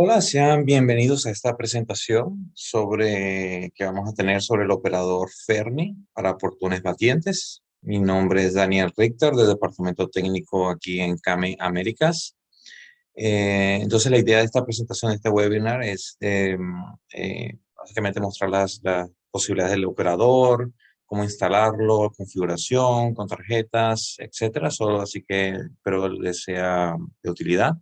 Hola, sean bienvenidos a esta presentación que vamos a tener sobre el operador Fermi para portones batientes. Mi nombre es Daniel Richter, del Departamento Técnico aquí en CAME Américas. Entonces, la idea de esta presentación, de este webinar, es básicamente mostrar las posibilidades del operador, cómo instalarlo, configuración, con tarjetas, etcétera. Solo así que espero les sea de utilidad.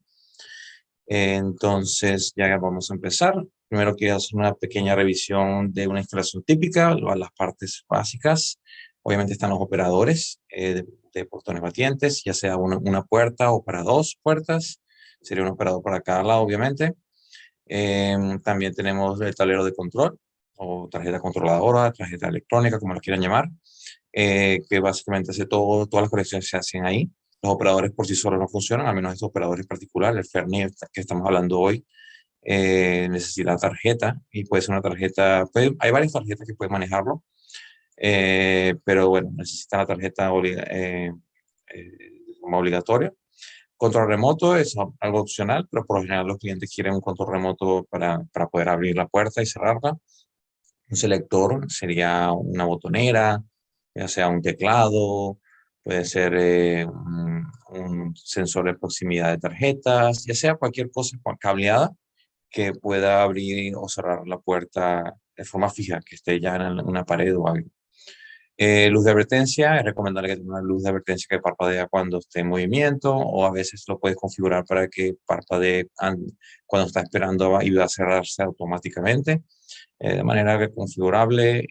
Entonces, ya vamos a empezar. Primero quiero hacer una pequeña revisión de una instalación típica, las partes básicas. Obviamente están los operadores de portones batientes, ya sea una puerta o para dos puertas. Sería un operador para cada lado, obviamente. También tenemos el tablero de control o tarjeta controladora, tarjeta electrónica, como lo quieran llamar, que básicamente hace todas las conexiones se hacen ahí. Los operadores por sí solos no funcionan, al menos estos operadores particulares. El Fermi que estamos hablando hoy necesita tarjeta y puede ser una tarjeta, hay varias tarjetas que pueden manejarlo, pero bueno, necesita la tarjeta como obligatoria. Control remoto es algo opcional, pero por lo general los clientes quieren un control remoto para poder abrir la puerta y cerrarla. Un selector sería una botonera, ya sea un teclado, puede ser un sensor de proximidad de tarjetas, ya sea cualquier cosa cableada que pueda abrir o cerrar la puerta de forma fija, que esté ya en una pared o algo. Luz de advertencia, es recomendable que tenga una luz de advertencia que parpadea cuando esté en movimiento, o a veces lo puedes configurar para que parpadee cuando está esperando y va a cerrarse automáticamente, de manera que configurable.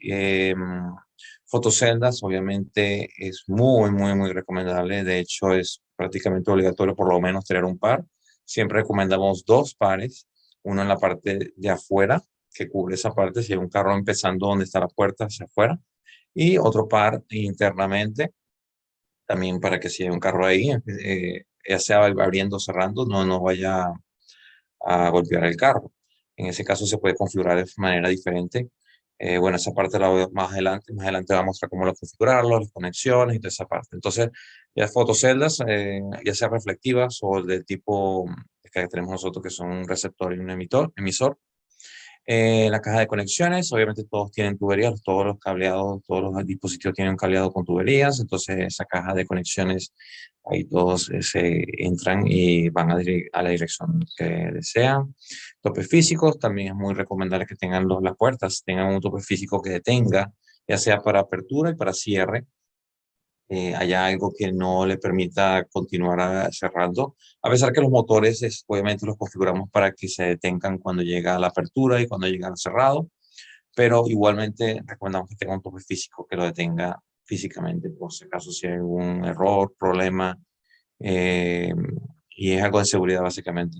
Fotoceldas, obviamente, es muy recomendable. De hecho, es prácticamente obligatorio por lo menos tener un par. Siempre recomendamos dos pares, uno en la parte de afuera, que cubre esa parte, si hay un carro empezando donde está la puerta hacia afuera, y otro par internamente, también para que si hay un carro ahí, ya sea abriendo o cerrando, no vaya a golpear el carro. En ese caso se puede configurar de manera diferente. Bueno, esa parte la veo más adelante. Más adelante va a mostrar cómo lo configurarlo, las conexiones y toda esa parte. Entonces, ya fotoceldas, ya sea reflectivas o del tipo que tenemos nosotros, que son un receptor y un emisor. La caja de conexiones, obviamente todos tienen tuberías, todos los cableados, todos los dispositivos tienen un cableado con tuberías, entonces esa caja de conexiones, ahí todos se entran y van a la dirección que desean. Topes físicos, también es muy recomendable que tengan las puertas, tengan un tope físico que detenga, ya sea para apertura y para cierre, haya algo que no le permita continuar cerrando, a pesar que los motores obviamente los configuramos para que se detengan cuando llega a la apertura y cuando llega al cerrado, pero igualmente recomendamos que tenga un tope físico que lo detenga físicamente, por si acaso si hay algún error, problema, eh, y es algo de seguridad básicamente.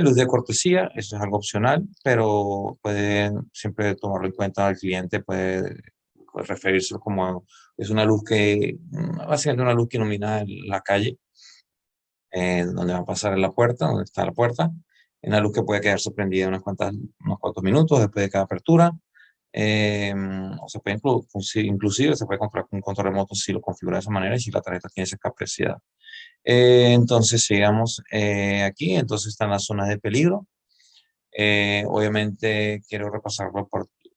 Luz de cortesía, eso es algo opcional, pero pueden siempre tomarlo en cuenta al cliente, puede referirse como es una luz básicamente una luz que ilumina la calle, donde va a pasar en la puerta, donde está la puerta, una luz que puede quedarse prendida unos cuantos minutos después de cada apertura. Eh, o se puede inclusive se puede comprar un control remoto si lo configura de esa manera y si la tarjeta tiene esa capacidad. Entonces, sigamos aquí. Entonces están las zonas de peligro. Obviamente quiero repasarlo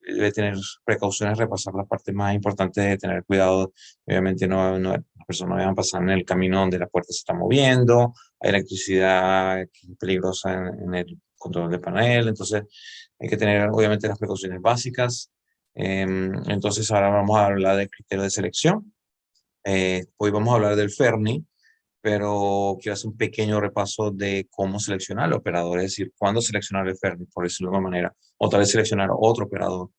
debe tener precauciones, repasar la parte más importante de tener cuidado. Obviamente las personas no vayan a pasar en el camino donde la puerta se está moviendo, hay electricidad que es peligrosa en el control del panel, entonces hay que tener obviamente las precauciones básicas. Entonces ahora vamos a hablar del criterio de selección. Hoy vamos a hablar del Fermi, pero quiero hacer un pequeño repaso de cómo seleccionar el operador, es decir, cuándo seleccionar el Fermi, por decirlo de alguna manera, o tal vez seleccionar otro operador.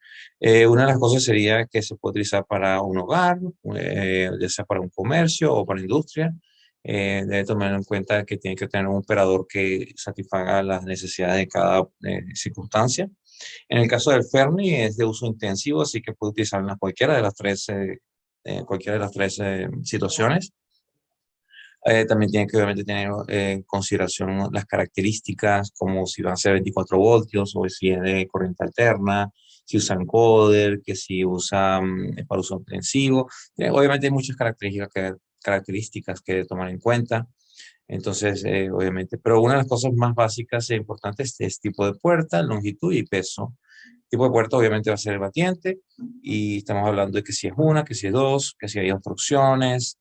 Una de las cosas sería que se puede utilizar para un hogar, ya sea para un comercio o para industria. Debe tomar en cuenta que tiene que tener un operador que satisfaga las necesidades de cada circunstancia. En el caso del Fermi es de uso intensivo, así que puede utilizarlo en cualquiera de las tres situaciones. También tiene que obviamente tener en consideración las características, como si van a ser 24 voltios o si es de corriente alterna, si usan encoder, que si usan para uso intensivo. Obviamente hay muchas características características que tomar en cuenta. Entonces, obviamente, pero una de las cosas más básicas e importantes es tipo de puerta, longitud y peso. Tipo de puerta obviamente va a ser el batiente y estamos hablando de que si es una, que si es dos, que si hay obstrucciones.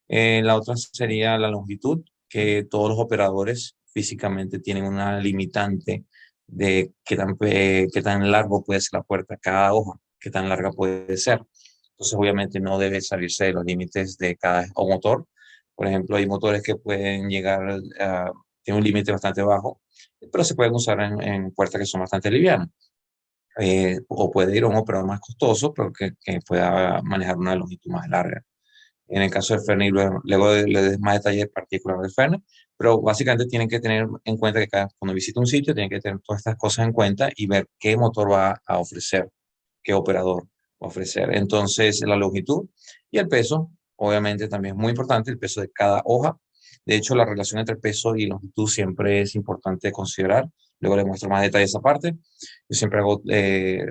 La otra sería la longitud, que todos los operadores físicamente tienen una limitante de qué tan largo puede ser la puerta, cada hoja, qué tan larga puede ser. Entonces, obviamente, no debe salirse de los límites de cada o motor. Por ejemplo, hay motores que pueden llegar a, tienen un límite bastante bajo, pero se pueden usar en puertas que son bastante livianas. O puede ir a un operador más costoso, pero que pueda manejar una longitud más larga. En el caso del Fernet, luego le des más detalles particulares del Fernet, pero básicamente tienen que tener en cuenta que cuando visita un sitio, tienen que tener todas estas cosas en cuenta y ver qué motor va a ofrecer, qué operador va a ofrecer. Entonces, la longitud y el peso, obviamente también es muy importante, el peso de cada hoja. De hecho, la relación entre peso y longitud siempre es importante considerar. Luego le muestro más detalles esa parte. Yo siempre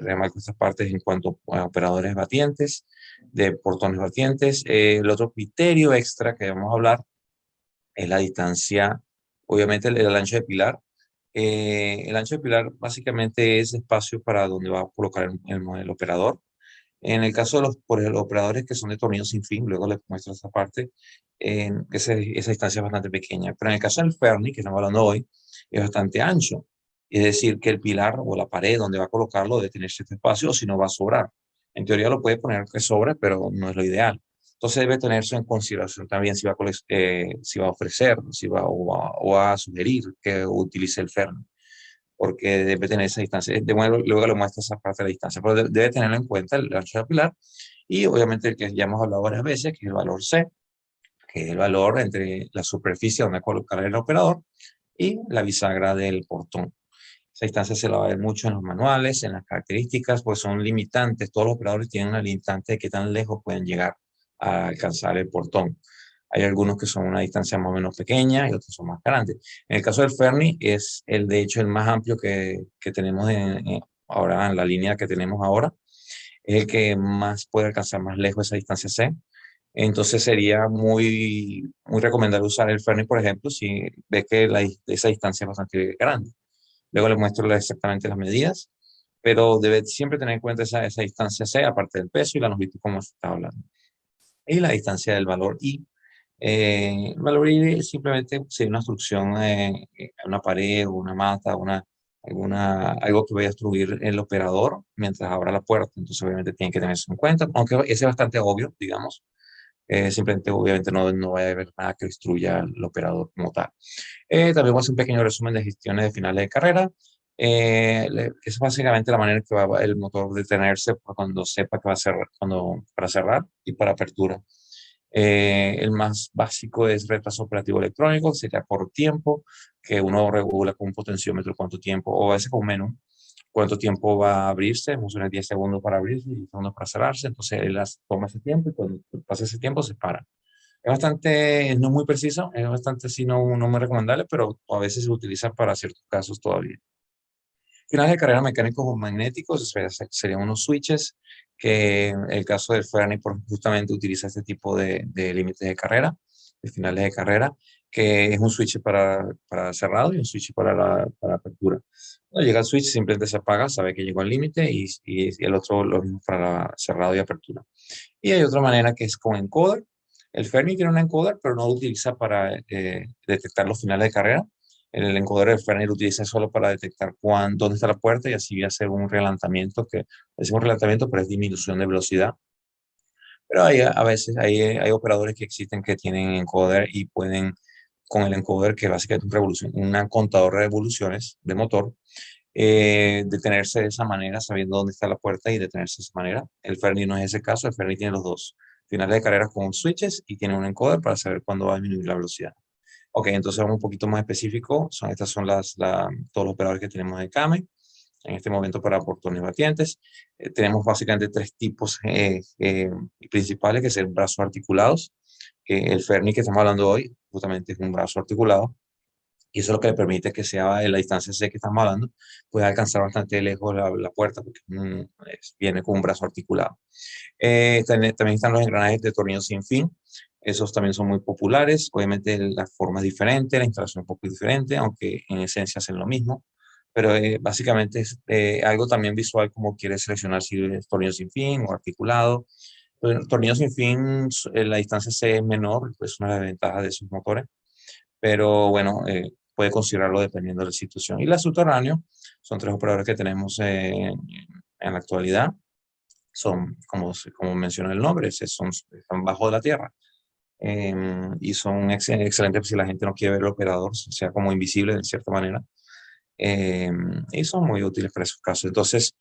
remarco estas partes en cuanto a operadores batientes, de portones batientes. El otro criterio extra que vamos a hablar es la distancia, obviamente el ancho de pilar. El ancho de pilar básicamente es espacio para donde va a colocar el operador. En el caso de por ejemplo, operadores que son de tornillo sin fin, luego les muestro esta parte, esa distancia es bastante pequeña. Pero en el caso del Ferni, que estamos hablando hoy, es bastante ancho. Es decir, que el pilar o la pared donde va a colocarlo debe tener cierto espacio, o si no va a sobrar. En teoría lo puede poner que sobre, pero no es lo ideal. Entonces debe tenerse en consideración también si va a ofrecer, o va a sugerir que utilice el Ferni, porque debe tener esa distancia. Luego le muestra esa parte de la distancia, pero debe tenerlo en cuenta el ancho de pilar y obviamente el que ya hemos hablado varias veces, que es el valor C, que es el valor entre la superficie donde colocar el operador y la bisagra del portón. Esa distancia se la va a ver mucho en los manuales, en las características, pues son limitantes. Todos los operadores tienen una limitante de qué tan lejos pueden llegar a alcanzar el portón. Hay algunos que son una distancia más o menos pequeña y otros son más grandes. En el caso del Ferni es de hecho el más amplio que tenemos ahora en la línea que tenemos ahora. Es el que más puede alcanzar más lejos esa distancia C. Entonces sería muy recomendable usar el Ferni, por ejemplo, si ves que esa distancia es bastante grande. Luego le muestro exactamente las medidas, pero debe siempre tener en cuenta esa distancia C, aparte del peso y la longitud, como se está hablando. Y la distancia del valor I. El valor I simplemente sería una obstrucción a una pared o una mata, algo que vaya a obstruir el operador mientras abra la puerta. Entonces, obviamente, tiene que tenerse en cuenta, aunque ese es bastante obvio, digamos. Simplemente, obviamente, no va a haber nada que obstruya al operador como tal. También voy a hacer un pequeño resumen de gestiones de finales de carrera. Es básicamente la manera en que va el motor detenerse cuando sepa que va a cerrar, para cerrar y para apertura. El más básico es retraso operativo electrónico, sería por tiempo, que uno regula con un potenciómetro cuánto tiempo, o a veces con menos, cuánto tiempo va a abrirse, funciona 10 segundos para abrirse y 10 segundos para cerrarse, entonces él toma ese tiempo y cuando pasa ese tiempo se para. Es bastante, no es muy preciso, es bastante, sí, no muy recomendable, pero a veces se utiliza para ciertos casos todavía. Finales de carrera mecánicos o magnéticos serían unos switches que en el caso del Ferni justamente utiliza este tipo de límites de carrera, de finales de carrera, que es un switch para cerrado y un switch para apertura. Cuando llega el switch simplemente se apaga, sabe que llegó al límite y el otro lo mismo para cerrado y apertura. Y hay otra manera que es con encoder. El Fermi tiene un encoder, pero no lo utiliza para detectar los finales de carrera. El encoder del Fermi lo utiliza solo para detectar dónde está la puerta y así hacer un relanzamiento, que decimos relanzamiento, pero es disminución de velocidad. Pero a veces hay operadores que existen que tienen encoder y pueden, con el encoder, que básicamente es un contador de revoluciones de motor, detenerse de esa manera, sabiendo dónde está la puerta y detenerse de esa manera. El Ferni no es ese caso, el Ferni tiene los dos finales de carrera con switches y tiene un encoder para saber cuándo va a disminuir la velocidad. Ok, entonces vamos un poquito más específico. Estas son todos los operadores que tenemos de CAME en este momento para portones batientes. Tenemos básicamente tres tipos principales, que son brazos articulados, que el Ferni que estamos hablando hoy justamente es un brazo articulado, y eso es lo que le permite que sea en la distancia C que estamos hablando, pueda alcanzar bastante lejos la puerta, porque viene con un brazo articulado. También están los engranajes de tornillo sin fin. Esos también son muy populares. Obviamente la forma es diferente, la instalación es un poco diferente, aunque en esencia hacen lo mismo. Pero básicamente es algo también visual como quieres seleccionar si es tornillo sin fin o articulado. El tornillo sin fin, la distancia C es menor, es una de las ventajas de esos motores, pero bueno, puede considerarlo dependiendo de la situación. Y la subterráneo, son tres operadores que tenemos en la actualidad. Son, como menciona el nombre, están bajo la tierra. Y son excelentes si la gente no quiere ver el operador, o sea, como invisible de cierta manera. eh, y son muy útiles para esos casos. Entonces,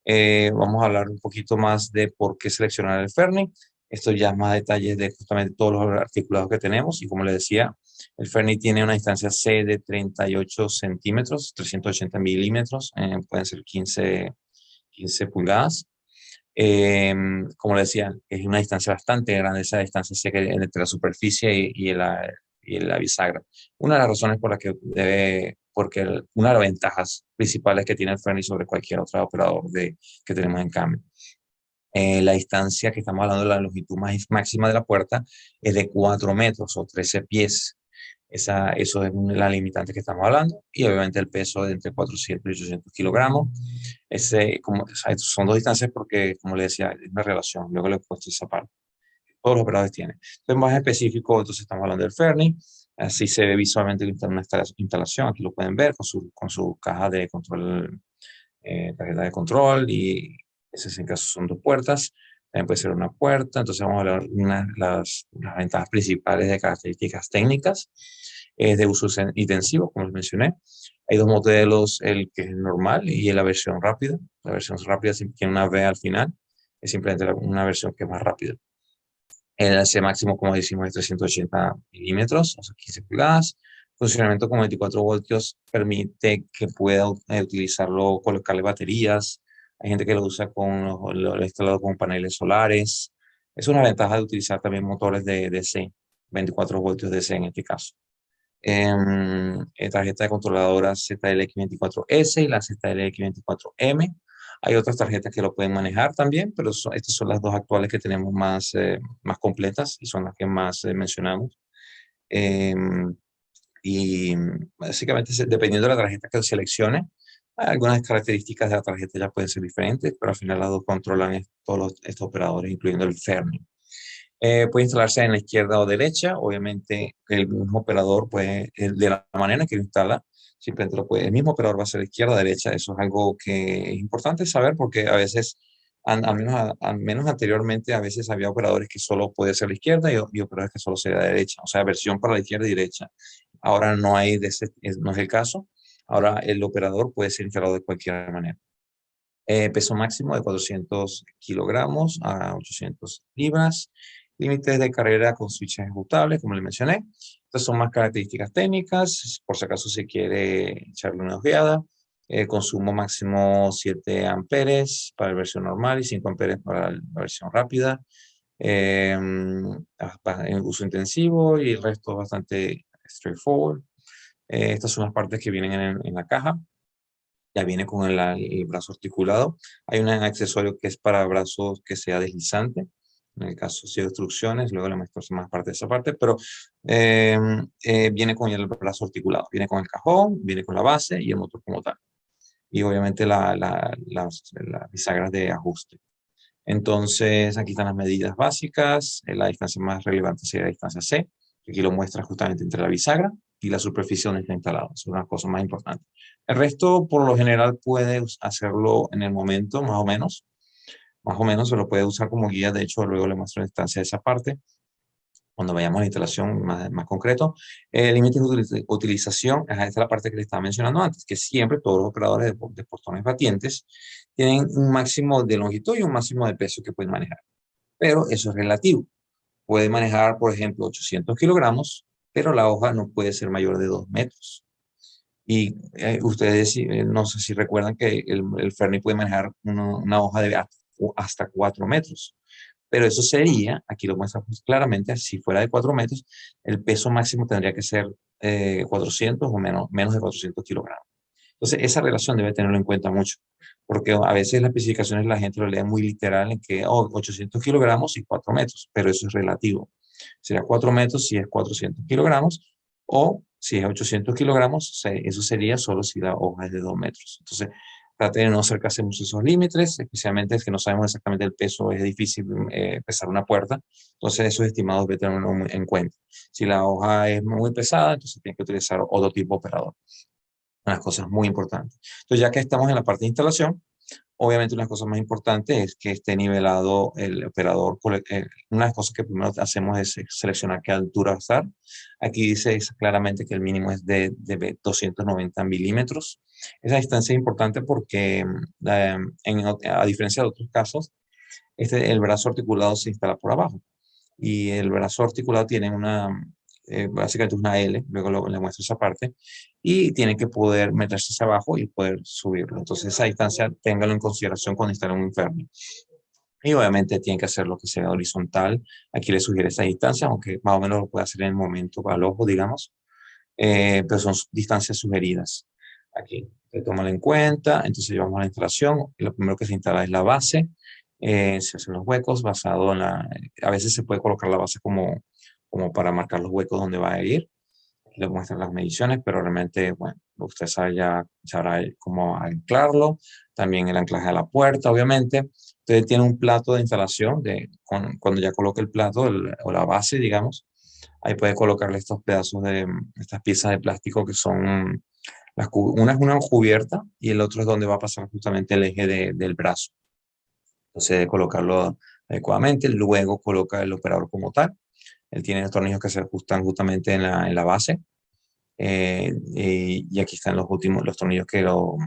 vamos a hablar un poquito más de por qué seleccionar el Ferni. Esto ya es más detalles de justamente todos los articulados que tenemos. Y como les decía, el Ferni tiene una distancia C de 38 centímetros, 380 milímetros, pueden ser 15 pulgadas. Eh, Como le decía, es una distancia bastante grande, esa distancia entre la superficie y la bisagra. Una de las razones por las que una de las ventajas principales que tiene el Ferni sobre cualquier otro operador que tenemos en cambio. La distancia que estamos hablando de la longitud máxima de la puerta es de 4 metros o 13 pies. Eso es la limitante que estamos hablando. Y obviamente el peso de entre 400 y 800 kilogramos. O sea, son dos distancias porque, como le decía, es una relación. Luego le he puesto esa parte. Todos los operadores tienen. Entonces, más específico, entonces estamos hablando del Ferni. Así se ve visualmente una instalación. Aquí lo pueden ver con su caja de control, tarjeta de control. Y ese en caso son dos puertas. También puede ser una puerta. Entonces vamos a hablar de las ventajas principales de características técnicas. Es de uso intensivo, como les mencioné. Hay dos modelos, el que es normal y la versión rápida. La versión rápida tiene una V al final. Es simplemente una versión que es más rápida. El AC máximo, como decimos, es 380 milímetros, o sea, 15 pulgadas. Funcionamiento con 24 voltios permite que pueda utilizarlo, colocarle baterías. Hay gente que lo usa lo instalado con paneles solares. Es una ventaja de utilizar también motores de DC, 24 voltios DC en este caso. Tarjeta de controladora ZLX24S y la ZLX24M. Hay otras tarjetas que lo pueden manejar también, pero estas son las dos actuales que tenemos más completas y son las que más mencionamos. Em, y básicamente, dependiendo de la tarjeta que seleccione, algunas características de la tarjeta ya pueden ser diferentes, pero al final las dos controlan estos operadores, incluyendo el Fermi. Puede instalarse en la izquierda o derecha. Obviamente, el mismo operador de la manera que lo instala, simplemente el mismo operador va a ser izquierda o derecha. Eso es algo que es importante saber porque a veces, al menos anteriormente, a veces había operadores que solo podía ser la izquierda y operadores que solo sería la derecha. O sea, versión para la izquierda y derecha. Ahora no hay no es el caso. Ahora el operador puede ser instalado de cualquier manera. Peso máximo de 400 kilogramos a 800 libras. Límites de carrera con switches ajustables, como les mencioné. Estas son más características técnicas, por si acaso se quiere echarle una ojeada. Consumo máximo 7 amperes para la versión normal y 5 amperes para la versión rápida. En uso intensivo y el resto bastante straightforward. Estas son las partes que vienen en la caja. Ya viene con el brazo articulado. Hay un accesorio que es para brazos que sea deslizante. En el caso si hay obstrucciones, luego le muestro más parte de esa parte, pero viene con el brazo articulado. Viene con el cajón, viene con la base y el motor como tal. Y obviamente las bisagras de ajuste. Entonces, aquí están las medidas básicas. La distancia más relevante sería la distancia C. Aquí lo muestra justamente entre la bisagra y la superficie donde está instalado. Es una cosa más importante. El resto, por lo general, puedes hacerlo en el momento, más o menos. Más o menos se lo puede usar como guía. De hecho, luego le muestro la distancia de esa parte cuando vayamos a la instalación más concreto. Límites de utilización, esta es la parte que le estaba mencionando antes, que siempre todos los operadores de portones batientes tienen un máximo de longitud y un máximo de peso que pueden manejar. Pero eso es relativo. Puede manejar, por ejemplo, 800 kilogramos, pero la hoja no puede ser mayor de 2 metros. Y ustedes, no sé si recuerdan que el Ferni puede manejar una hoja de hasta 4 metros. Pero eso sería, aquí lo muestra claramente, si fuera de 4 metros, el peso máximo tendría que ser 400 o menos de 400 kilogramos. Entonces, esa relación debe tenerlo en cuenta mucho, porque a veces las especificaciones la gente lo lee muy literal en que 800 kilogramos y 4 metros, pero eso es relativo. Sería 4 metros si es 400 kilogramos, o si es 800 kilogramos, eso sería solo si la hoja es de 2 metros. Entonces, trate de no acercarse mucho a esos límites, especialmente es que no sabemos exactamente el peso, es difícil pesar una puerta, entonces esos estimados debe tenerlo en cuenta. Si la hoja es muy pesada, entonces tiene que utilizar otro tipo de operador. Unas cosas muy importantes. Entonces, ya que estamos en la parte de instalación, obviamente una de las cosas más importantes es que esté nivelado el operador. Una de las cosas que primero hacemos es seleccionar qué altura va a estar. Aquí dice claramente que el mínimo es de 290 milímetros. Esa distancia es importante porque a diferencia de otros casos, el brazo articulado se instala por abajo y el brazo articulado tiene básicamente una L, luego le muestro esa parte, y tiene que poder meterse hacia abajo y poder subirlo. Entonces esa distancia téngalo en consideración cuando instale un enfermo. Y obviamente tiene que hacer lo que sea horizontal. Aquí le sugiere esa distancia, aunque más o menos lo puede hacer en el momento para el ojo, digamos, pero son distancias sugeridas. Aquí, tómalo en cuenta. Entonces llevamos a la instalación. Lo primero que se instala es la base. Se hacen los huecos basado en a veces se puede colocar la base como para marcar los huecos donde va a ir. Aquí les muestran las mediciones, pero realmente, bueno, usted sabe ya sabrá cómo anclarlo. También el anclaje a la puerta, obviamente. Usted tiene un plato de instalación, cuando ya coloque el plato o la base, digamos, ahí puede colocarle estos pedazos estas piezas de plástico que son, una es una cubierta y el otro es donde va a pasar justamente el eje del brazo. Entonces, colocarlo adecuadamente. Luego coloca el operador como tal. Él tiene los tornillos que se ajustan justamente en la base. Y aquí están los tornillos que lo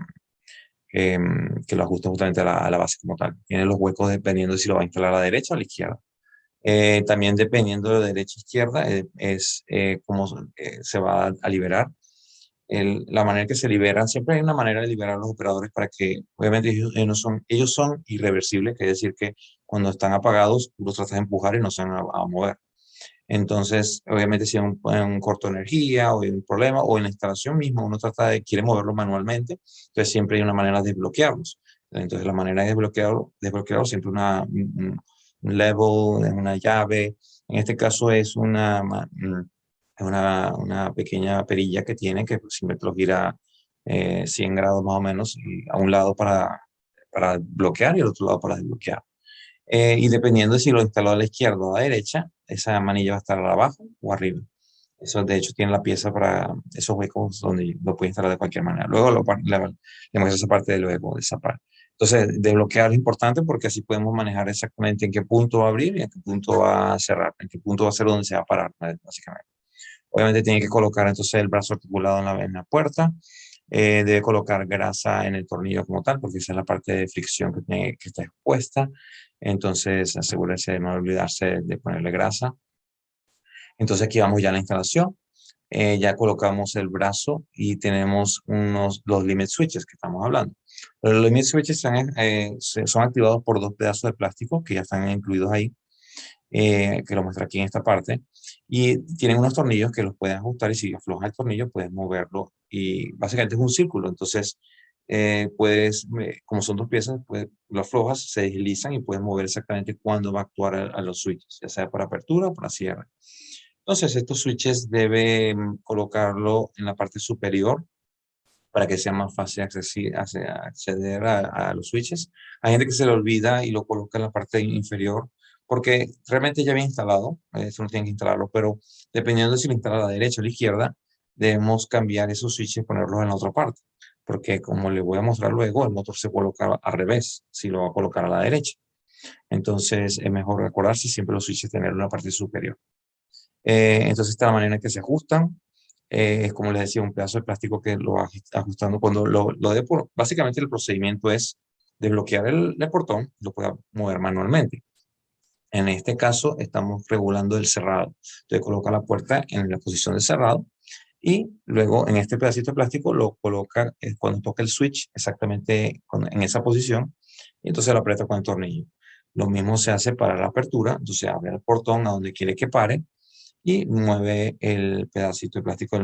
ajustan justamente a la base como tal. Tiene los huecos dependiendo de si lo va a instalar a la derecha o a la izquierda. También dependiendo de derecha e izquierda, es cómo se va a liberar. La manera que se liberan, siempre hay una manera de liberar a los operadores para que, obviamente, ellos son irreversibles, que es decir, que cuando están apagados, tú los tratas de empujar y no se van a mover. Entonces, obviamente, si hay un corto de energía o hay un problema, o en la instalación misma uno quiere moverlo manualmente, entonces siempre hay una manera de desbloquearlos. Entonces, la manera de desbloquearlo siempre un level, es una llave. En este caso es una pequeña perilla que tiene que siempre lo gira 100 grados más o menos, y a un lado para bloquear y al otro lado para desbloquear. Y dependiendo de si lo instaló a la izquierda o a la derecha, esa manilla va a estar abajo o arriba. Eso, de hecho, tiene la pieza para esos huecos donde lo puede instalar de cualquier manera. Luego le muestro esa parte del hueco, de esa parte. Entonces, desbloquear es importante porque así podemos manejar exactamente en qué punto va a abrir y en qué punto va a cerrar, en qué punto va a ser donde se va a parar, básicamente. Obviamente tiene que colocar entonces el brazo articulado en la puerta. Debe colocar grasa en el tornillo como tal, porque esa es la parte de fricción que está expuesta. Entonces, asegúrese de no olvidarse de ponerle grasa. Entonces, aquí vamos ya a la instalación. Ya colocamos el brazo y tenemos los limit switches que estamos hablando. Los limit switches son activados por dos pedazos de plástico que ya están incluidos ahí, que lo muestra aquí en esta parte. Y tienen unos tornillos que los pueden ajustar, y si aflojas el tornillo puedes moverlo, y básicamente es un círculo. Entonces, como son dos piezas, lo aflojas, se deslizan y puedes mover exactamente cuándo va a actuar a los switches, ya sea para apertura o para cierre. Entonces, estos switches deben colocarlo en la parte superior para que sea más fácil acceder a los switches. Hay gente que se le olvida y lo coloca en la parte inferior, porque realmente ya viene instalado, eso no tienen que instalarlo, pero dependiendo de si lo instala a la derecha o a la izquierda, debemos cambiar esos switches y ponerlos en la otra parte, porque como le voy a mostrar luego, el motor se coloca al revés si lo va a colocar a la derecha. Entonces es mejor acordarse siempre los switches tener una parte superior. Entonces, esta es la manera en que se ajustan. Es como les decía, un pedazo de plástico que lo va ajustando cuando básicamente el procedimiento es desbloquear el portón, lo pueda mover manualmente. En este caso, estamos regulando el cerrado. Entonces, coloca la puerta en la posición de cerrado y luego en este pedacito de plástico lo coloca cuando toca el switch exactamente en esa posición, y entonces lo aprieta con el tornillo. Lo mismo se hace para la apertura. Entonces, abre el portón a donde quiere que pare y mueve el pedacito de plástico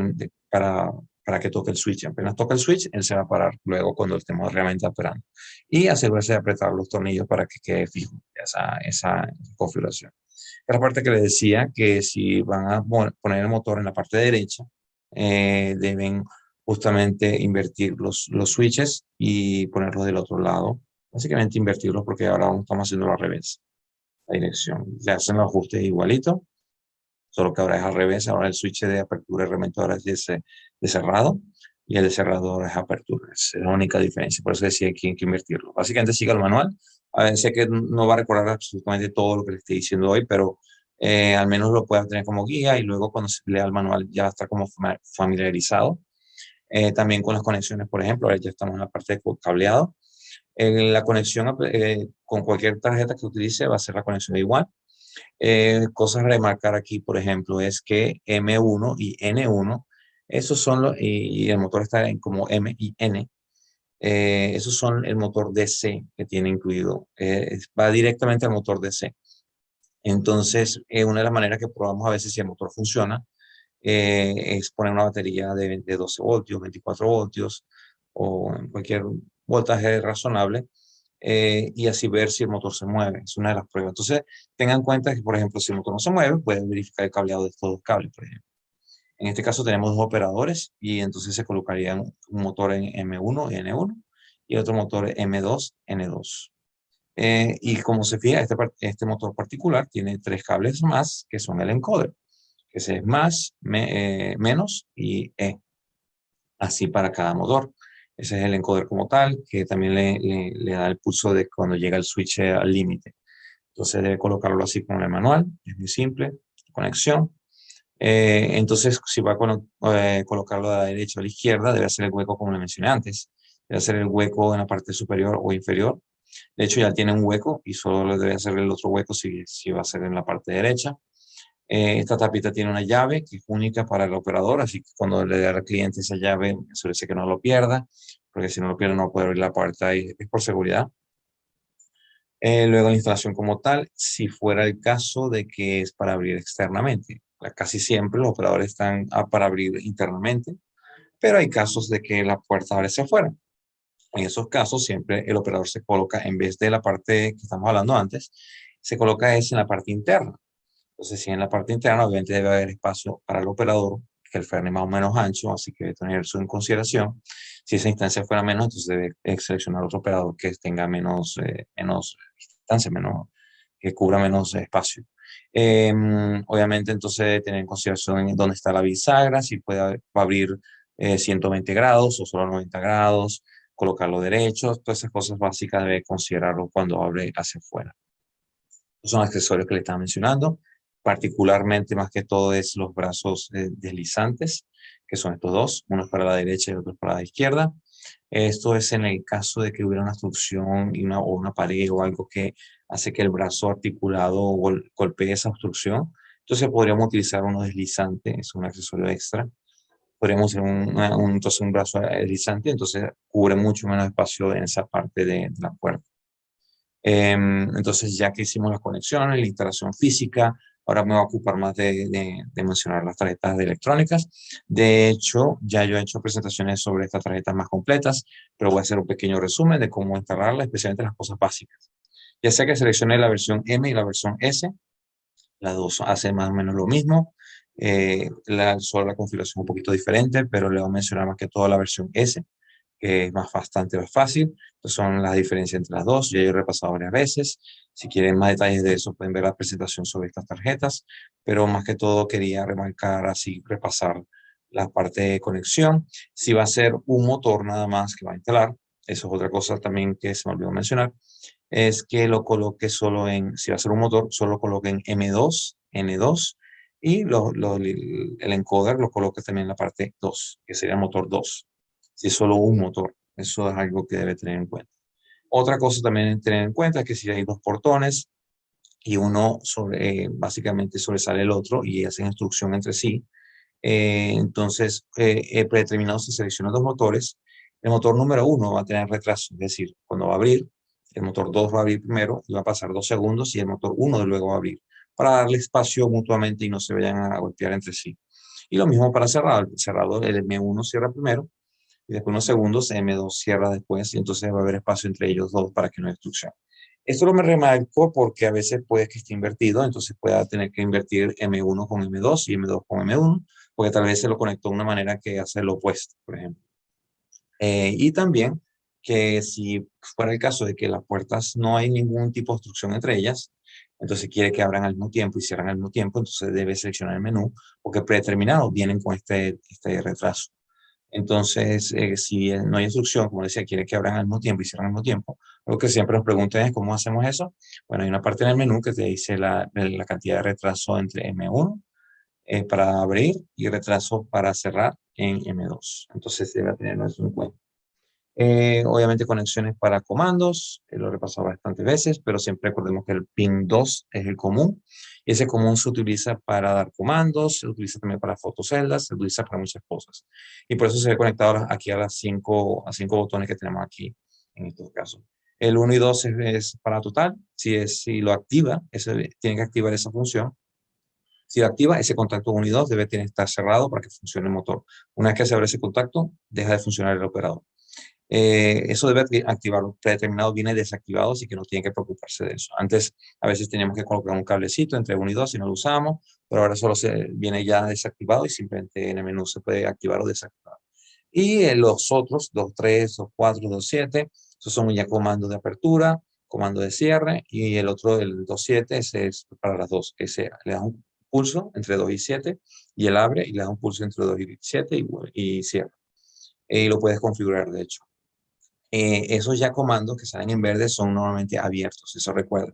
para que toque el switch. Apenas toca el switch, él se va a parar luego cuando estemos realmente operando. Y asegúrese de apretar los tornillos para que quede fijo esa configuración. La parte que les decía que si van a poner el motor en la parte derecha, deben justamente invertir los switches y ponerlos del otro lado. Básicamente invertirlos porque ahora estamos haciendo al revés, la dirección. Le hacen los ajustes igualito, solo que ahora es al revés. Ahora el switch de apertura y realmente ahora es de cerrado y el de cerrado ahora es apertura. Esa es la única diferencia. Por eso decía que hay que invertirlo. Básicamente siga el manual. A ver, sé que no va a recordar absolutamente todo lo que le estoy diciendo hoy, pero al menos lo pueda tener como guía y luego cuando se lea el manual ya está como familiarizado. También con las conexiones, por ejemplo, ahora ya estamos en la parte de cableado. La conexión con cualquier tarjeta que utilice va a ser la conexión igual. Cosas a remarcar aquí, por ejemplo, es que M1 y N1, esos son los, y el motor está en como M y N, esos son el motor DC que tiene incluido. Va directamente al motor DC. Entonces, una de las maneras que probamos a veces si el motor funciona es poner una batería de 12 voltios, 24 voltios o en cualquier voltaje razonable y así ver si el motor se mueve. Es una de las pruebas. Entonces, tengan en cuenta que, por ejemplo, si el motor no se mueve, pueden verificar el cableado de estos dos cables, por ejemplo. En este caso tenemos dos operadores y entonces se colocaría un motor en M1 y N1 y otro motor M2, N2. Y como se fija, este motor particular tiene tres cables más que son el encoder, que es más, menos y E, así para cada motor. Ese es el encoder como tal, que también le da el pulso de cuando llega el switch al límite. Entonces debe colocarlo así como en el manual, es muy simple, conexión. Entonces, si va a colocarlo de la derecha a la izquierda, debe hacer el hueco como le mencioné antes. Debe hacer el hueco en la parte superior o inferior. De hecho, ya tiene un hueco y solo le debe hacer el otro hueco si va a ser en la parte derecha. Esta tapita tiene una llave que es única para el operador, así que cuando le dé al cliente esa llave, asegúrese que no lo pierda, porque si no lo pierde no puede abrir la puerta y es por seguridad. Luego la instalación como tal, si fuera el caso de que es para abrir externamente. Casi siempre los operadores están para abrir internamente, pero hay casos de que la puerta abre hacia afuera. En esos casos siempre el operador se coloca, en vez de la parte que estamos hablando antes, se coloca es en la parte interna. Entonces, si en la parte interna, obviamente debe haber espacio para el operador, que el ferry es más o menos ancho, así que debe tener eso en consideración. Si esa instancia fuera menos, entonces debe seleccionar otro operador que tenga menos distancia, que cubra menos espacio. Obviamente, entonces debe tener en consideración en dónde está la bisagra, si va a abrir 120 grados o solo 90 grados, colocarlo derecho, todas esas cosas básicas debe considerarlo cuando abre hacia afuera. Estos son accesorios que le estaba mencionando. Particularmente, más que todo, es los brazos deslizantes, que son estos dos, uno para la derecha y otro para la izquierda. Esto es en el caso de que hubiera una obstrucción o una pared o algo que hace que el brazo articulado golpee esa obstrucción. Entonces podríamos utilizar uno deslizante, es un accesorio extra. Podríamos usar entonces un brazo deslizante, entonces cubre mucho menos espacio en esa parte de la puerta. Entonces, ya que hicimos las conexiones, la instalación física, ahora me voy a ocupar más de mencionar las tarjetas electrónicas. De hecho, ya yo he hecho presentaciones sobre estas tarjetas más completas, pero voy a hacer un pequeño resumen de cómo instalarlas, especialmente las cosas básicas. Ya sea que seleccione la versión M y la versión S, las dos hacen más o menos lo mismo. Solo la configuración es un poquito diferente, pero le voy a mencionar más que todo la versión S, que es bastante más fácil. Entonces son las diferencias entre las dos. Ya he repasado varias veces. Si quieren más detalles de eso, pueden ver la presentación sobre estas tarjetas. Pero más que todo quería remarcar así, repasar la parte de conexión. Si va a ser un motor nada más que va a instalar, eso es otra cosa también que se me olvidó mencionar, es que lo coloque solo si va a ser un motor, solo lo coloque en M2, N2 y el encoder lo coloque también en la parte 2, que sería el motor 2 si es solo un motor. Eso es algo que debe tener en cuenta. Otra cosa también tener en cuenta es que si hay dos portones y uno básicamente sobresale el otro y hacen instrucción entre sí, entonces predeterminado se seleccionan dos motores. El motor número uno va a tener retraso, es decir, cuando va a abrir, el motor 2 va a abrir primero y va a pasar 2 segundos y el motor 1 de luego va a abrir para darle espacio mutuamente y no se vayan a golpear entre sí. Y lo mismo para cerrado. El cerrado, el M1 cierra primero y después unos segundos M2 cierra después y entonces va a haber espacio entre ellos dos para que no haya obstrucción. Esto lo me remarco porque a veces puede que esté invertido, entonces pueda tener que invertir M1 con M2 y M2 con M1, porque tal vez se lo conectó de una manera que hace lo opuesto, por ejemplo. Y también que si fuera el caso de que las puertas no hay ningún tipo de obstrucción entre ellas, entonces quiere que abran al mismo tiempo y cierran al mismo tiempo, entonces debe seleccionar el menú, porque predeterminados vienen con este retraso. Entonces, si no hay instrucción, como decía, quiere que abran al mismo tiempo y cierren al mismo tiempo, lo que siempre nos preguntan es cómo hacemos eso. Bueno, hay una parte en el menú que te dice la cantidad de retraso entre M1 para abrir y retraso para cerrar en M2. Entonces, debe tenerlo eso en cuenta. Obviamente conexiones para comandos, lo he repasado bastantes veces, pero siempre recordemos que el pin 2 es el común. Y ese común se utiliza para dar comandos, se utiliza también para fotoceldas, se utiliza para muchas cosas. Y por eso se ve conectado aquí a cinco botones que tenemos aquí en estos casos. El uno y 2 es para total. Si lo activa, tiene que activar esa función. Si lo activa, ese contacto 1 y 2 debe tener que estar cerrado para que funcione el motor. Una vez que se abre ese contacto, deja de funcionar el operador. Eso debe activarlo. Predeterminado viene desactivado, así que no tiene que preocuparse de eso. Antes, a veces teníamos que colocar un cablecito entre 1 y 2 si no lo usábamos, pero ahora solo se viene ya desactivado y simplemente en el menú se puede activar o desactivar. Y los otros, 2.3, 2.4, 2.7, esos son ya comandos de apertura, comando de cierre, y el otro, el 2.7, ese es para las dos. Ese le das un pulso entre 2 y 7 y él abre y le das un pulso entre 2 y 7 y cierra. Y lo puedes configurar, de hecho. Esos ya comandos que salen en verde son normalmente abiertos, eso recuerda.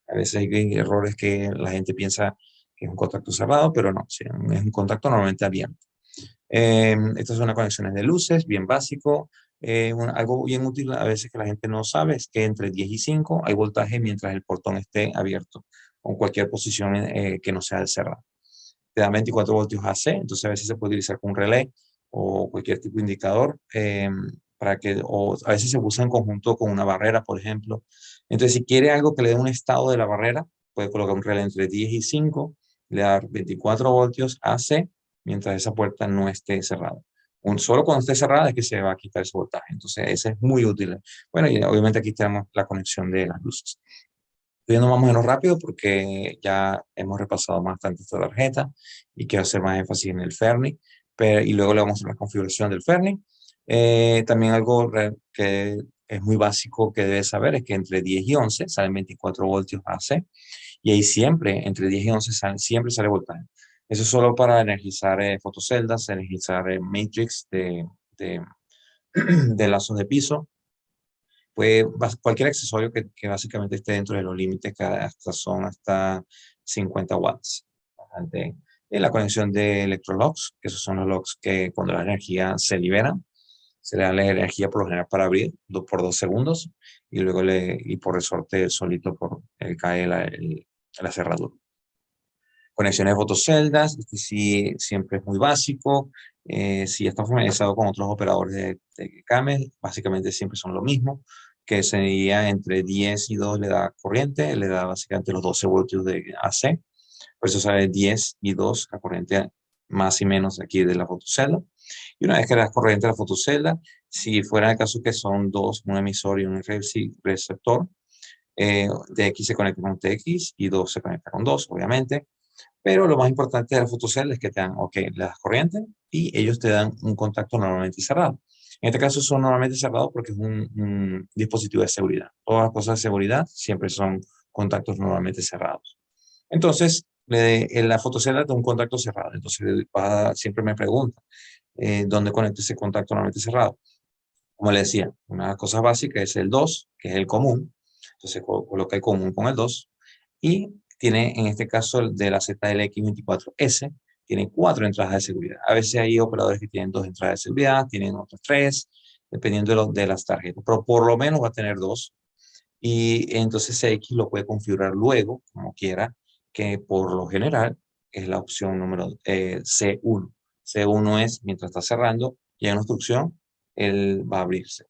A veces hay errores que la gente piensa que es un contacto cerrado, pero no, sí, es un contacto normalmente abierto. Estas son las conexiones de luces, bien básico. Algo bien útil a veces que la gente no sabe es que entre 10 y 5 hay voltaje mientras el portón esté abierto, con cualquier posición que no sea cerrada. Te dan 24 voltios AC, entonces a veces se puede utilizar con un relé o cualquier tipo de indicador para que, o a veces se usa en conjunto con una barrera, por ejemplo. Entonces, si quiere algo que le dé un estado de la barrera, puede colocar un relé entre 10 y 5, le dar 24 voltios AC mientras esa puerta no esté cerrada. Solo cuando esté cerrada es que se va a quitar ese voltaje. Entonces, ese es muy útil. Bueno, y obviamente aquí tenemos la conexión de las luces. Estoy yendo más o menos rápido porque ya hemos repasado bastante esta tarjeta y quiero hacer más énfasis en el Fermi, y luego le vamos a hacer la configuración del Fermi. También algo que es muy básico que debes saber es que entre 10 y 11 salen 24 voltios AC y ahí siempre, entre 10 y 11 siempre sale voltaje. Eso es solo para energizar fotoceldas, energizar matrix de, de lazos de piso, pues cualquier accesorio que básicamente esté dentro de los límites que son hasta 50 watts. Bastante. La conexión de electrolocks, que esos son los locks que cuando la energía se libera, se le da la energía por lo general para abrir por 2 segundos y luego y por resorte solito cae la cerradura. Conexiones de fotoceldas, este sí siempre es muy básico. Si está familiarizado con otros operadores de CAME, básicamente siempre son lo mismo, que sería entre 10 y 2 le da corriente, le da básicamente los 12 voltios de AC, por eso sale 10 y 2 la corriente más y menos aquí de la fotocelda. Y una vez que le das corriente a la fotocelda, si fuera el caso que son dos, un emisor y un receptor, TX se conecta con TX y 2 se conecta con 2, obviamente. Pero lo más importante de la fotocelda es que te dan, ok, le das corriente y ellos te dan un contacto normalmente cerrado. En este caso son normalmente cerrados porque es un dispositivo de seguridad. Todas las cosas de seguridad siempre son contactos normalmente cerrados. Entonces, en la fotocelda da un contacto cerrado. Entonces, siempre me pregunta, ¿dónde conecto ese contacto normalmente cerrado? Como le decía, una cosa básica es el 2, que es el común. Entonces, coloca el común con el 2 y tiene, en este caso, el de la ZLX24S, tiene 4 entradas de seguridad. A veces hay operadores que tienen 2 entradas de seguridad, tienen otros 3, dependiendo de las tarjetas, pero por lo menos va a tener 2. Y entonces CX lo puede configurar luego, como quiera, que por lo general es la opción número C1. C1 es, mientras está cerrando y hay una instrucción, él va a abrirse.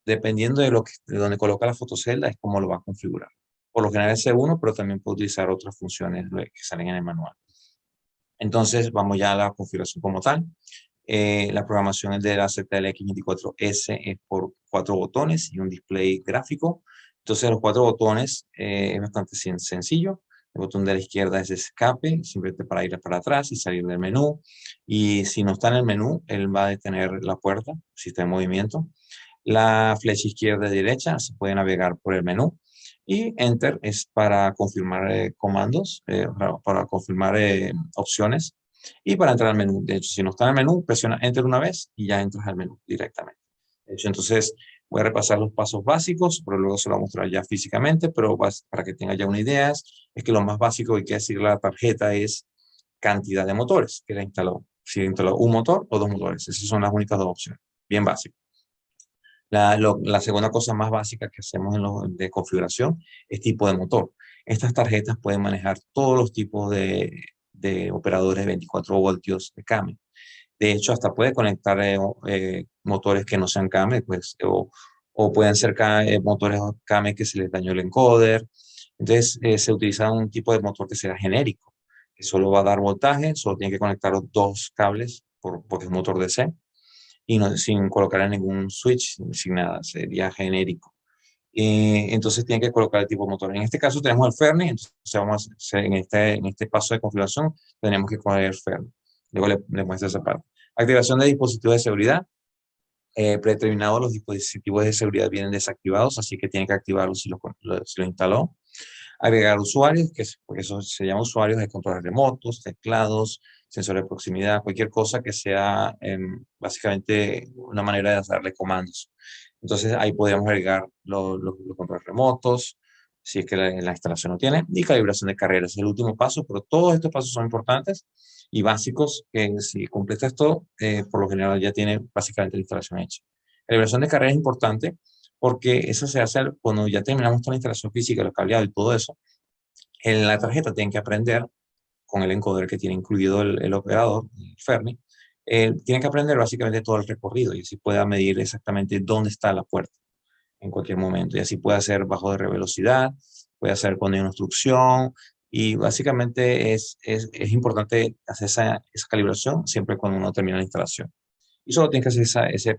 Dependiendo de donde coloca la fotocelda, es como lo va a configurar. Por lo general es C1, pero también puede utilizar otras funciones que salen en el manual. Entonces, vamos ya a la configuración como tal. La programación de la ZLX24S es por 4 botones y un display gráfico. Entonces los 4 botones es bastante sencillo. El botón de la izquierda es escape, simplemente para ir para atrás y salir del menú. Y si no está en el menú, él va a detener la puerta, si está en movimiento. La flecha izquierda y derecha se puede navegar por el menú. Y Enter es para confirmar comandos, para confirmar opciones y para entrar al menú. De hecho, si no está en el menú, presiona Enter una vez y ya entras al menú directamente. De hecho, entonces voy a repasar los pasos básicos, pero luego se lo voy a mostrar ya físicamente, pero para que tenga ya una idea, es que lo más básico que hay que decir la tarjeta es cantidad de motores que la instaló. Si instaló un motor o 2 motores. Esas son las únicas 2 opciones. Bien básico. La segunda cosa más básica que hacemos de configuración es tipo de motor. Estas tarjetas pueden manejar todos los tipos de operadores de 24 voltios de cambio. De hecho, hasta puede conectar motores que no sean CAME, pues, o pueden ser motores CAME que se les dañó el encoder. Entonces, se utiliza un tipo de motor que sea genérico, que solo va a dar voltaje, solo tiene que conectar 2 cables porque es un motor DC y no, sin colocar ningún switch, sin nada, sería genérico. Entonces tiene que colocar el tipo de motor. En este caso tenemos el Fermi, entonces vamos a hacer, en este paso de configuración tenemos que coger el Fermi. Luego le muestro esa parte. Activación de dispositivos de seguridad. Predeterminados los dispositivos de seguridad vienen desactivados, así que tiene que activarlos si lo instaló. Agregar usuarios, porque eso se llama usuarios de controles remotos, teclados, sensores de proximidad, cualquier cosa que sea básicamente una manera de darle comandos. Entonces ahí podríamos agregar los controles remotos, si es que la instalación no tiene, y calibración de carreras. Es el último paso, pero todos estos pasos son importantes y básicos que si completas esto, por lo general ya tiene básicamente la instalación hecha. Calibración de carreras es importante porque eso se hace cuando ya terminamos toda la instalación física, los cableados y todo eso. En la tarjeta tienen que aprender con el encoder que tiene incluido el operador, el Fermi, tienen que aprender básicamente todo el recorrido y así pueda medir exactamente dónde está la puerta en cualquier momento. Y así puede hacer bajo de velocidad, puede hacer cuando hay una obstrucción y básicamente es importante hacer esa calibración siempre cuando uno termina la instalación. Y solo tienes que hacer ese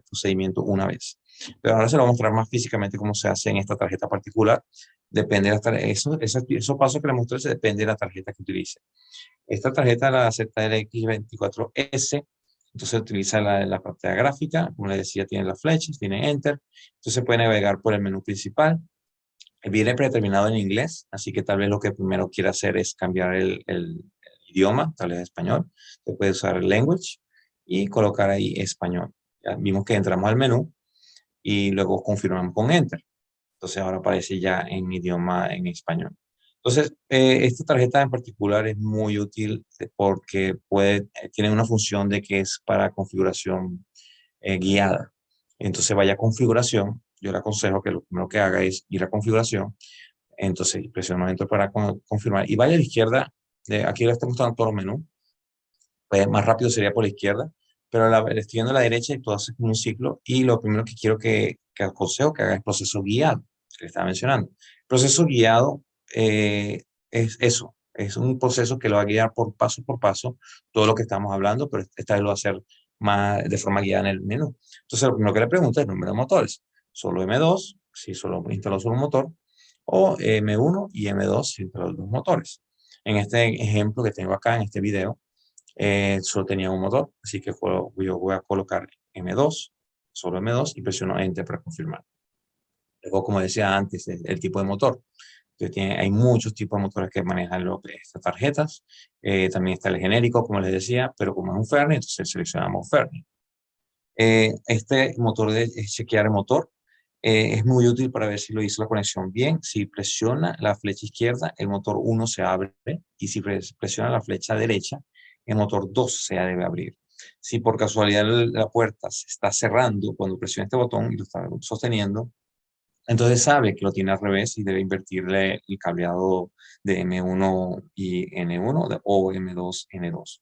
procedimiento una vez. Pero ahora se lo voy a mostrar más físicamente cómo se hace en esta tarjeta particular. Depende de la tarjeta, esos pasos que le mostré, se depende de la tarjeta que utilice. Esta tarjeta, la ZLX24S, entonces utiliza la pantalla gráfica, como les decía, tiene las flechas, tiene Enter, entonces puede navegar por el menú principal. Viene predeterminado en inglés, así que tal vez lo que primero quiera hacer es cambiar el idioma, tal vez español. Se puede usar el language y colocar ahí español. Ya vimos que entramos al menú y luego confirmamos con Enter. Entonces ahora aparece ya en idioma en español. Entonces, esta tarjeta en particular es muy útil porque tiene una función de que es para configuración guiada. Entonces vaya a configuración. Yo le aconsejo que lo primero que haga es ir a configuración. Entonces presiona Enter para confirmar. Y vaya a la izquierda. Aquí le está mostrando todo el menú. Pues más rápido sería por la izquierda, pero le estoy viendo a la derecha y todo hace como un ciclo. Y lo primero que quiero que aconsejo que haga es proceso guiado, que le estaba mencionando. Proceso guiado es eso, es un proceso que lo va a guiar por paso todo lo que estamos hablando, pero esta vez lo va a hacer de forma guiada en el menú. Entonces, lo primero que le pregunto es el número de motores. Solo M2, si solo instaló solo un motor, o M1 y M2 si instaló dos motores. En este ejemplo que tengo acá, en este video, solo tenía un motor, así que yo voy a colocar M2, solo M2 y presiono Enter para confirmar. Luego, como decía antes, el tipo de motor. Hay muchos tipos de motores que manejan estas tarjetas. También está el genérico, como les decía, pero como es un Fermi, entonces seleccionamos Fermi. Este motor de chequear el motor es muy útil para ver si lo hizo la conexión bien. Si presiona la flecha izquierda, el motor 1 se abre y si presiona la flecha derecha, el motor 2 se debe abrir. Si por casualidad la puerta se está cerrando cuando presiona este botón y lo está sosteniendo, entonces sabe que lo tiene al revés y debe invertirle el cableado de M1 y N1 o M2, N2.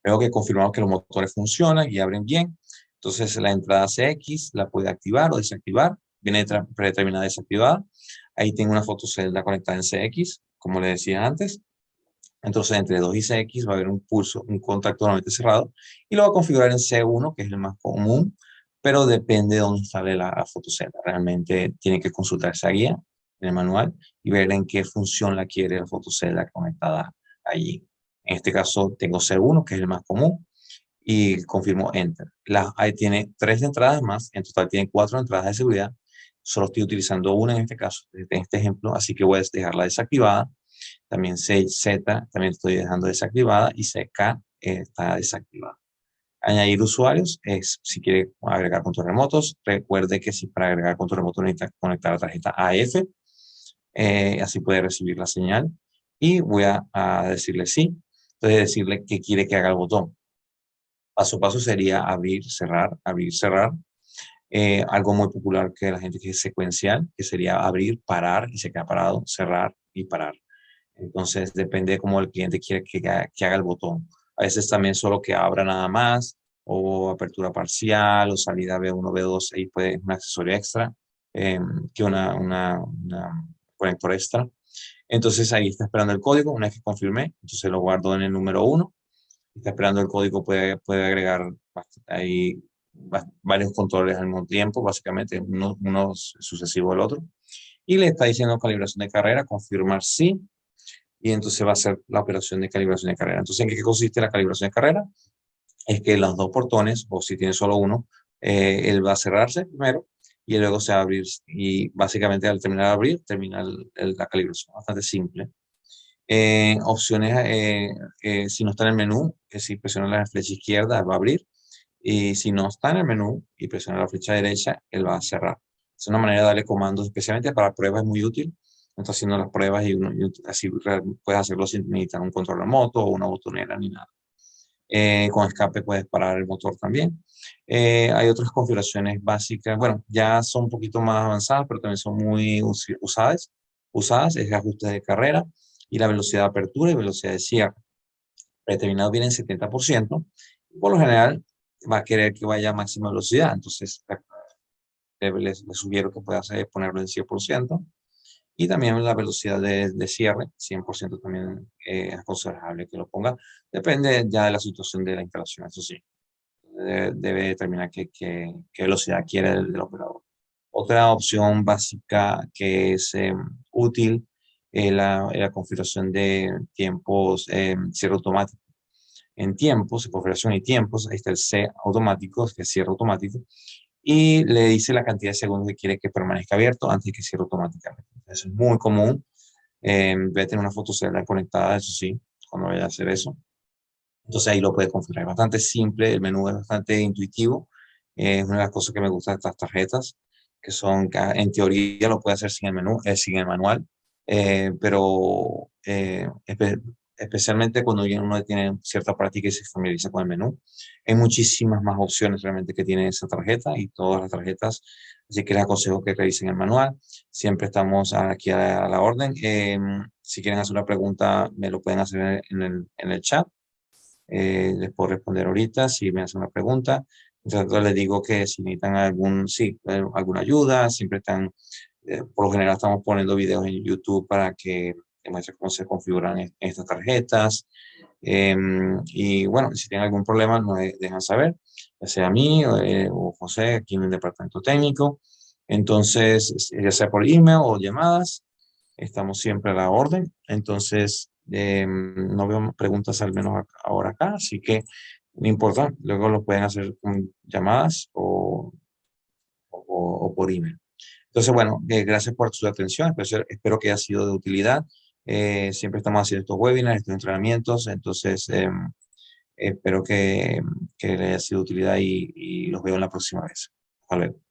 Luego que confirmamos que los motores funcionan y abren bien, entonces la entrada CX la puede activar o desactivar. Viene predeterminada desactivada. Ahí tengo una fotocelda conectada en CX, como le decía antes. Entonces entre 2 y CX va a haber un pulso, un contacto normalmente cerrado y lo va a configurar en C1, que es el más común, pero depende de dónde instale la fotocelda. Realmente tiene que consultar esa guía en el manual y ver en qué función la quiere la fotocelda conectada allí. En este caso tengo C1, que es el más común, y confirmo Enter. Ahí tiene 3 entradas más, en total tiene 4 entradas de seguridad. Solo estoy utilizando una en este caso, en este ejemplo, así que voy a dejarla desactivada. También Z también estoy dejando desactivada y CK está desactivada. Añadir usuarios es si quiere agregar controles remotos. Recuerde que si para agregar control remoto necesita conectar la tarjeta AF, así puede recibir la señal. Y voy a decirle sí. Entonces decirle que quiere que haga el botón. Paso a paso sería abrir, cerrar, abrir, cerrar. Algo muy popular que la gente que es secuencial, que sería abrir, parar y se queda parado, cerrar y parar. Entonces depende de cómo el cliente quiere que haga el botón. A veces también solo que abra nada más, o apertura parcial, o salida B1, B2, ahí puede un accesorio extra, que una conector extra. Entonces ahí está esperando el código, una vez que confirmé, entonces lo guardo en el número 1, está esperando el código, puede agregar ahí varios controles al mismo tiempo, básicamente, uno sucesivo al otro. Y le está diciendo calibración de carrera, confirmar sí, y entonces va a hacer la operación de calibración de carrera. Entonces, ¿en qué consiste la calibración de carrera? Es que los dos portones, o si tiene solo uno, él va a cerrarse primero y luego se va a abrir. Y básicamente al terminar de abrir, termina la calibración. Bastante simple. Opciones, si no está en el menú, que si presiona la flecha izquierda, va a abrir. Y si no está en el menú y presiona la flecha derecha, él va a cerrar. Es una manera de darle comandos, especialmente para pruebas, es muy útil. No está haciendo las pruebas y así puedes hacerlo sin necesitar un control remoto o una botonera ni nada. Con escape puedes parar el motor también. Hay otras configuraciones básicas, bueno, ya son un poquito más avanzadas, pero también son muy usadas. Es el ajuste de carrera y la velocidad de apertura y velocidad de cierre. Predeterminado viene en 70%. Por lo general, va a querer que vaya a máxima velocidad. Entonces, les sugiero que pueda ponerlo en 100%. Y también la velocidad de cierre, 100% también es aconsejable que lo ponga. Depende ya de la situación de la instalación, eso sí. Debe determinar qué velocidad quiere del operador. Otra opción básica que es útil es la configuración de tiempos cierre automático. En tiempos, en configuración y tiempos, ahí está el C automático, que es cierre automático, y le dice la cantidad de segundos que quiere que permanezca abierto antes de que cierre automáticamente. Eso es muy común. Voy a tener una fotocelda conectada, eso sí, cuando vaya a hacer eso. Entonces ahí lo puede configurar. Es bastante simple, el menú es bastante intuitivo. Es una de las cosas que me gusta de estas tarjetas, que son, que en teoría lo puede hacer sin el menú, sin el manual, pero especialmente cuando uno tiene cierta práctica y se familiariza con el menú. Hay muchísimas más opciones realmente que tiene esa tarjeta y todas las tarjetas, así que les aconsejo que revisen el manual. Siempre estamos aquí a la orden. Si quieren hacer una pregunta, me lo pueden hacer en el chat. Les puedo responder ahorita si me hacen una pregunta. Entonces les digo que si necesitan alguna ayuda, siempre están, por lo general estamos poniendo videos en YouTube para que demuestren cómo se configuran estas tarjetas. Y bueno, si tienen algún problema, nos dejan saber, ya sea a mí o José, aquí en el departamento técnico. Entonces, ya sea por email o llamadas, estamos siempre a la orden. Entonces, no veo preguntas al menos ahora acá, así que no importa, luego lo pueden hacer con llamadas o por email. Entonces, bueno, gracias por su atención, espero que haya sido de utilidad. Siempre estamos haciendo estos webinars, estos entrenamientos, entonces espero que les haya sido de utilidad y los veo en la próxima vez. Hasta luego.